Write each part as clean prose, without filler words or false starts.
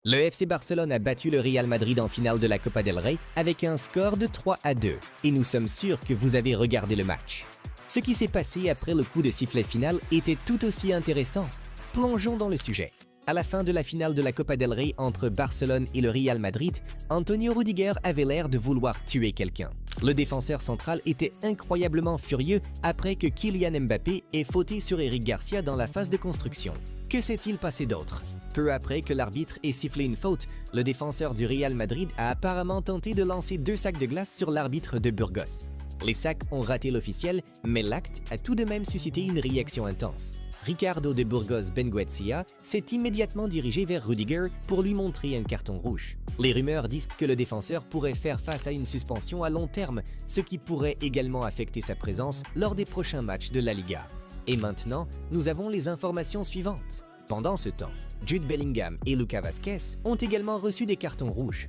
Le FC Barcelone a battu le Real Madrid en finale de la Copa del Rey avec un score de 3-2 et nous sommes sûrs que vous avez regardé le match. Ce qui s'est passé après le coup de sifflet final était tout aussi intéressant. Plongeons dans le sujet. À la fin de la finale de la Copa del Rey entre Barcelone et le Real Madrid, Antonio Rudiger avait l'air de vouloir tuer quelqu'un. Le défenseur central était incroyablement furieux après que Kylian Mbappé ait fauté sur Eric Garcia dans la phase de construction. Que s'est-il passé d'autre? Peu après que l'arbitre ait sifflé une faute, le défenseur du Real Madrid a apparemment tenté de lancer 2 sacs de glace sur l'arbitre de Burgos. Les sacs ont raté l'officiel, mais l'acte a tout de même suscité une réaction intense. Ricardo de Burgos Bengoechea s'est immédiatement dirigé vers Rudiger pour lui montrer un carton rouge. Les rumeurs disent que le défenseur pourrait faire face à une suspension à long terme, ce qui pourrait également affecter sa présence lors des prochains matchs de la Liga. Et maintenant, nous avons les informations suivantes. Pendant ce temps, Jude Bellingham et Lucas Vázquez ont également reçu des cartons rouges.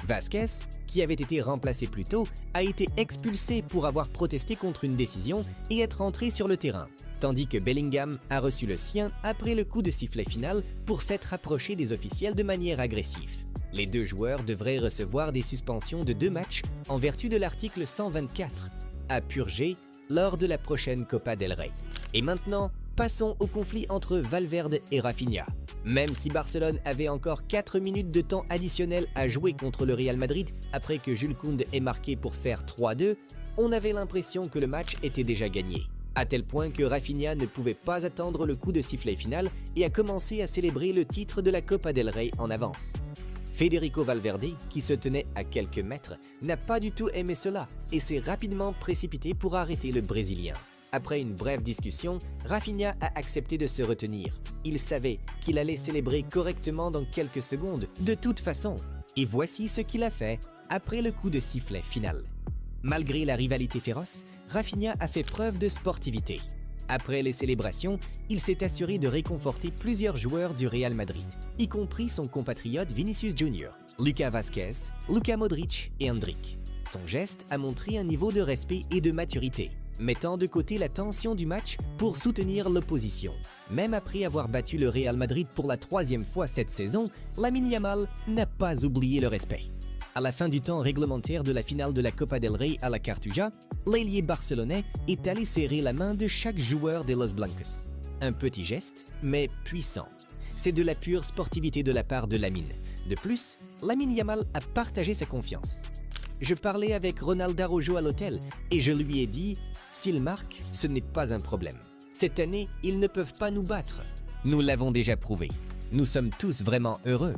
Vázquez, qui avait été remplacé plus tôt, a été expulsé pour avoir protesté contre une décision et être entré sur le terrain, tandis que Bellingham a reçu le sien après le coup de sifflet final pour s'être approché des officiels de manière agressive. Les deux joueurs devraient recevoir des suspensions de 2 matchs en vertu de l'article 124, à purger lors de la prochaine Copa del Rey. Et maintenant, passons au conflit entre Valverde et Rafinha. Même si Barcelone avait encore 4 minutes de temps additionnel à jouer contre le Real Madrid après que Jules Koundé ait marqué pour faire 3-2, on avait l'impression que le match était déjà gagné. À tel point que Rafinha ne pouvait pas attendre le coup de sifflet final et a commencé à célébrer le titre de la Copa del Rey en avance. Federico Valverde, qui se tenait à quelques mètres, n'a pas du tout aimé cela et s'est rapidement précipité pour arrêter le Brésilien. Après une brève discussion, Rafinha a accepté de se retenir. Il savait qu'il allait célébrer correctement dans quelques secondes, de toute façon. Et voici ce qu'il a fait après le coup de sifflet final. Malgré la rivalité féroce, Rafinha a fait preuve de sportivité. Après les célébrations, il s'est assuré de réconforter plusieurs joueurs du Real Madrid, y compris son compatriote Vinicius Junior, Lucas Vázquez, Luka Modric et Endrick. Son geste a montré un niveau de respect et de maturité, mettant de côté la tension du match pour soutenir l'opposition. Même après avoir battu le Real Madrid pour la 3e fois cette saison, Lamine Yamal n'a pas oublié le respect. À la fin du temps réglementaire de la finale de la Copa del Rey à la Cartuja, l'ailier barcelonais est allé serrer la main de chaque joueur des Los Blancos. Un petit geste, mais puissant. C'est de la pure sportivité de la part de Lamine. De plus, Lamine Yamal a partagé sa confiance. Je parlais avec Ronald Araujo à l'hôtel et je lui ai dit « S'il marque, ce n'est pas un problème. Cette année, ils ne peuvent pas nous battre. Nous l'avons déjà prouvé. Nous sommes tous vraiment heureux. »